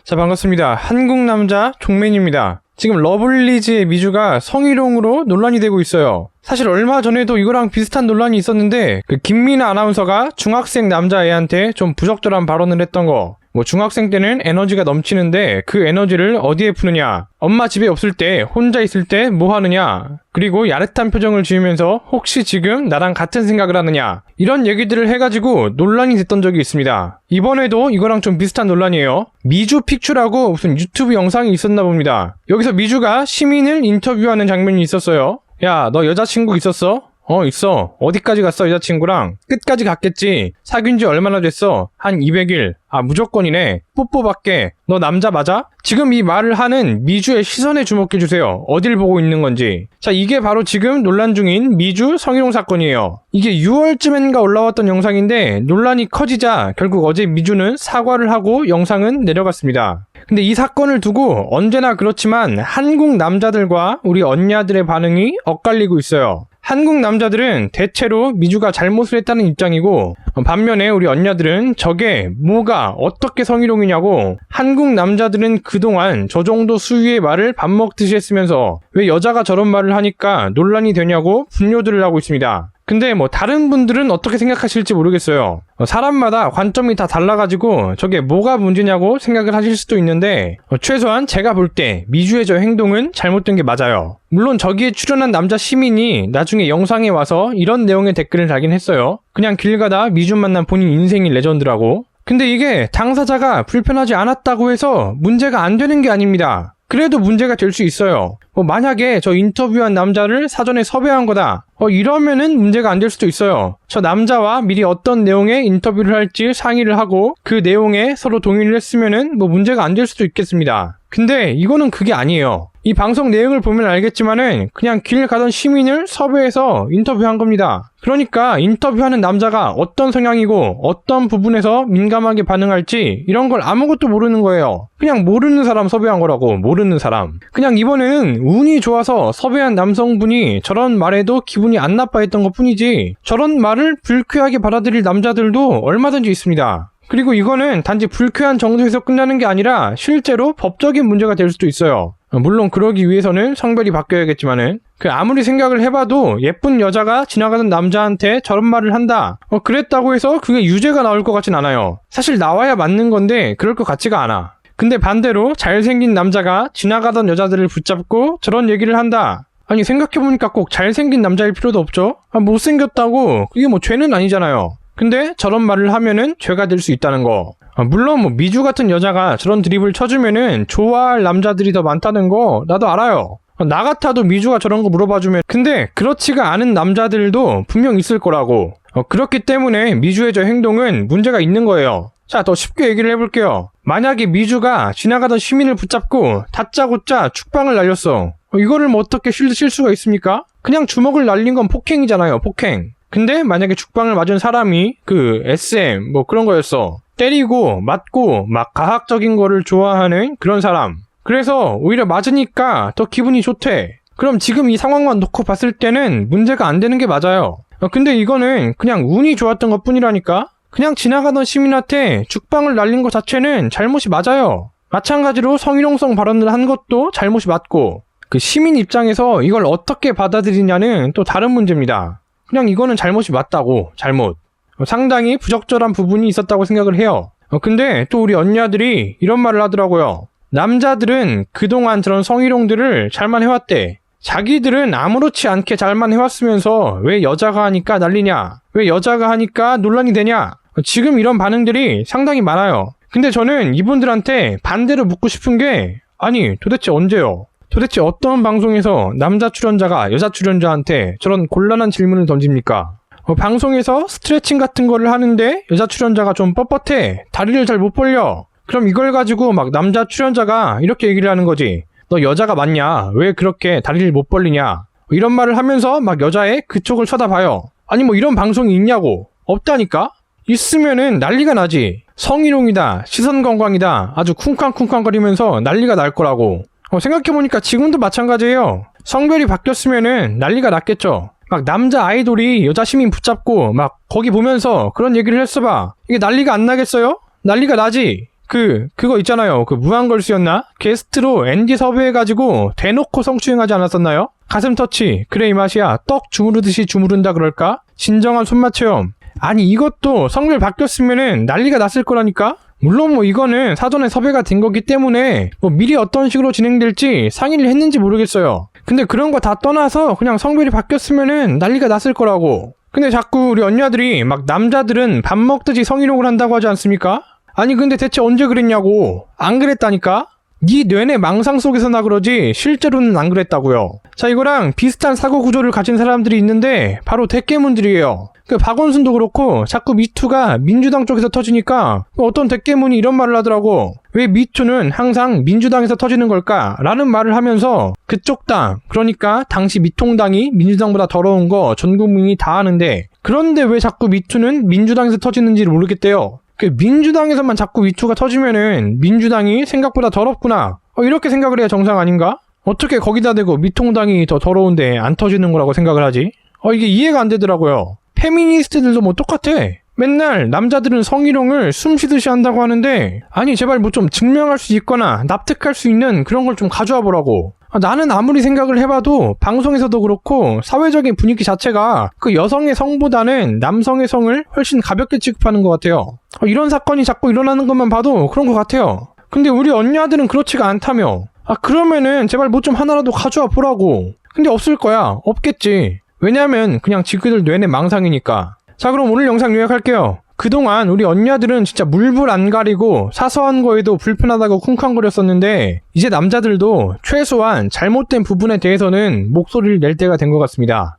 자, 반갑습니다. 한국남자 종맨입니다. 지금 러블리즈의 미주가 성희롱으로 논란이 되고 있어요. 사실 얼마 전에도 이거랑 비슷한 논란이 있었는데 그 김민아 아나운서가 중학생 남자애한테 좀 부적절한 발언을 했던 거. 중학생 때는 에너지가 넘치는데 그 에너지를 어디에 푸느냐, 엄마 집에 없을 때 혼자 있을 때 뭐 하느냐, 그리고 야릇한 표정을 지으면서 혹시 지금 나랑 같은 생각을 하느냐, 이런 얘기들을 해가지고 논란이 됐던 적이 있습니다. 이번에도 이거랑 좀 비슷한 논란이에요. 미주 픽츄라고 무슨 유튜브 영상이 있었나 봅니다. 여기서 미주가 시민을 인터뷰하는 장면이 있었어요. 야, 너 여자친구 있었어? 있어. 어디까지 갔어, 여자친구랑? 끝까지 갔겠지. 사귄 지 얼마나 됐어? 한 200일. 아, 무조건이네. 뽀뽀밖에. 너 남자 맞아? 지금 이 말을 하는 미주의 시선에 주목해주세요. 어딜 보고 있는 건지. 자, 이게 바로 지금 논란 중인 미주 성희롱 사건이에요. 이게 6월쯤인가 올라왔던 영상인데 논란이 커지자 결국 어제 미주는 사과를 하고 영상은 내려갔습니다. 근데 이 사건을 두고 언제나 그렇지만 한국 남자들과 우리 언니들의 반응이 엇갈리고 있어요. 한국 남자들은 대체로 미주가 잘못을 했다는 입장이고, 반면에 우리 언니들은 저게 뭐가 어떻게 성희롱이냐고, 한국 남자들은 그동안 저 정도 수위의 말을 밥 먹듯이 했으면서 왜 여자가 저런 말을 하니까 논란이 되냐고 분뇨들을 하고 있습니다. 근데 다른 분들은 어떻게 생각하실지 모르겠어요. 사람마다 관점이 다 달라가지고 저게 뭐가 문제냐고 생각을 하실 수도 있는데, 최소한 제가 볼 때 미주의 저 행동은 잘못된 게 맞아요. 물론 저기에 출연한 남자 시민이 나중에 영상에 와서 이런 내용의 댓글을 달긴 했어요. 그냥 길 가다 미주 만난 본인 인생이 레전드라고. 근데 이게 당사자가 불편하지 않았다고 해서 문제가 안 되는 게 아닙니다. 그래도 문제가 될 수 있어요. 만약에 저 인터뷰한 남자를 사전에 섭외한 거다, 이러면은 문제가 안 될 수도 있어요. 저 남자와 미리 어떤 내용의 인터뷰를 할지 상의를 하고 그 내용에 서로 동의를 했으면은 문제가 안 될 수도 있겠습니다. 근데 이거는 그게 아니에요. 이 방송 내용을 보면 알겠지만은 그냥 길 가던 시민을 섭외해서 인터뷰한 겁니다. 그러니까 인터뷰하는 남자가 어떤 성향이고 어떤 부분에서 민감하게 반응할지 이런 걸 아무것도 모르는 거예요. 그냥 모르는 사람 섭외한 거라고. 모르는 사람. 그냥 이번에는 운이 좋아서 섭외한 남성분이 저런 말에도 기분이 안 나빠했던 것 뿐이지, 저런 말을 불쾌하게 받아들일 남자들도 얼마든지 있습니다. 그리고 이거는 단지 불쾌한 정도에서 끝나는 게 아니라 실제로 법적인 문제가 될 수도 있어요. 물론 그러기 위해서는 성별이 바뀌어야겠지만은, 아무리 생각을 해봐도 예쁜 여자가 지나가던 남자한테 저런 말을 한다, 그랬다고 해서 그게 유죄가 나올 것 같진 않아요. 사실 나와야 맞는 건데 그럴 것 같지가 않아. 근데 반대로 잘생긴 남자가 지나가던 여자들을 붙잡고 저런 얘기를 한다. 아니, 생각해보니까 꼭 잘생긴 남자일 필요도 없죠? 못생겼다고 그게 죄는 아니잖아요. 근데 저런 말을 하면은 죄가 될 수 있다는 거. 물론 미주 같은 여자가 저런 드립을 쳐주면은 좋아할 남자들이 더 많다는 거 나도 알아요. 나 같아도 미주가 저런 거 물어봐주면. 근데 그렇지가 않은 남자들도 분명 있을 거라고. 그렇기 때문에 미주의 저 행동은 문제가 있는 거예요. 자, 더 쉽게 얘기를 해볼게요. 만약에 미주가 지나가던 시민을 붙잡고 다짜고짜 축방을 날렸어. 이거를 어떻게 칠 수가 있습니까? 그냥 주먹을 날린 건 폭행이잖아요, 폭행. 근데 만약에 죽방을 맞은 사람이 SM 그런 거였어. 때리고 맞고 막 가학적인 거를 좋아하는 그런 사람. 그래서 오히려 맞으니까 더 기분이 좋대. 그럼 지금 이 상황만 놓고 봤을 때는 문제가 안 되는 게 맞아요. 근데 이거는 그냥 운이 좋았던 것 뿐이라니까? 그냥 지나가던 시민한테 죽방을 날린 것 자체는 잘못이 맞아요. 마찬가지로 성희롱성 발언을 한 것도 잘못이 맞고, 시민 입장에서 이걸 어떻게 받아들이냐는 또 다른 문제입니다. 그냥 이거는 잘못이 맞다고, 잘못. 상당히 부적절한 부분이 있었다고 생각을 해요. 근데 또 우리 언니들이 이런 말을 하더라고요. 남자들은 그동안 저런 성희롱들을 잘만 해왔대. 자기들은 아무렇지 않게 잘만 해왔으면서 왜 여자가 하니까 난리냐? 왜 여자가 하니까 논란이 되냐? 지금 이런 반응들이 상당히 많아요. 근데 저는 이분들한테 반대로 묻고 싶은 게, 아니, 도대체 언제요? 도대체 어떤 방송에서 남자 출연자가 여자 출연자한테 저런 곤란한 질문을 던집니까? 방송에서 스트레칭 같은 거를 하는데 여자 출연자가 좀 뻣뻣해. 다리를 잘 못 벌려. 그럼 이걸 가지고 막 남자 출연자가 이렇게 얘기를 하는 거지. 너 여자가 맞냐? 왜 그렇게 다리를 못 벌리냐? 이런 말을 하면서 막 여자의 그쪽을 쳐다봐요. 아니 이런 방송이 있냐고. 없다니까? 있으면은 난리가 나지. 성희롱이다, 시선건강이다, 아주 쿵쾅쿵쾅거리면서 난리가 날 거라고. 생각해보니까 지금도 마찬가지예요. 성별이 바뀌었으면은 난리가 났겠죠. 막 남자 아이돌이 여자 시민 붙잡고 막 거기 보면서 그런 얘기를 했어봐. 이게 난리가 안 나겠어요? 난리가 나지. 그거 있잖아요. 무한걸스였나? 게스트로 앤디 섭외해가지고 대놓고 성추행하지 않았었나요? 가슴 터치, 그래 이 맛이야, 떡 주무르듯이 주무른다 그럴까? 진정한 손맛 체험. 아니 이것도 성별 바뀌었으면은 난리가 났을 거라니까? 물론 이거는 사전에 섭외가 된 거기 때문에 미리 어떤 식으로 진행될지 상의를 했는지 모르겠어요. 근데 그런 거 다 떠나서 그냥 성별이 바뀌었으면은 난리가 났을 거라고. 근데 자꾸 우리 언니들이 막 남자들은 밥 먹듯이 성희롱을 한다고 하지 않습니까? 아니 근데 대체 언제 그랬냐고. 안 그랬다니까? 네 뇌내 망상 속에서나 그러지 실제로는 안 그랬다고요. 자, 이거랑 비슷한 사고 구조를 가진 사람들이 있는데 바로 대깨문들이에요. 박원순도 그렇고 자꾸 미투가 민주당 쪽에서 터지니까 어떤 대깨문이 이런 말을 하더라고. 왜 미투는 항상 민주당에서 터지는 걸까? 라는 말을 하면서 그쪽 당, 그러니까 당시 미통당이 민주당보다 더러운 거 전 국민이 다 아는데, 그런데 왜 자꾸 미투는 민주당에서 터지는지를 모르겠대요. 민주당에서만 자꾸 미투가 터지면은 민주당이 생각보다 더럽구나, 이렇게 생각을 해야 정상 아닌가? 어떻게 거기다 대고 미통당이 더 더러운데 안 터지는 거라고 생각을 하지? 이게 이해가 안 되더라고요. 페미니스트들도 똑같아. 맨날 남자들은 성희롱을 숨쉬듯이 한다고 하는데, 아니 제발 좀 증명할 수 있거나 납득할 수 있는 그런 걸 좀 가져와 보라고. 나는 아무리 생각을 해봐도 방송에서도 그렇고 사회적인 분위기 자체가 여성의 성보다는 남성의 성을 훨씬 가볍게 취급하는 것 같아요. 이런 사건이 자꾸 일어나는 것만 봐도 그런 것 같아요. 근데 우리 언니들은 그렇지가 않다며. 그러면은 제발 좀 하나라도 가져와 보라고. 근데 없을 거야. 없겠지. 왜냐면 그냥 지그들 뇌내 망상이니까. 자, 그럼 오늘 영상 요약할게요. 그동안 우리 언니들은 진짜 물불 안 가리고 사소한 거에도 불편하다고 쿵쾅거렸었는데, 이제 남자들도 최소한 잘못된 부분에 대해서는 목소리를 낼 때가 된 것 같습니다.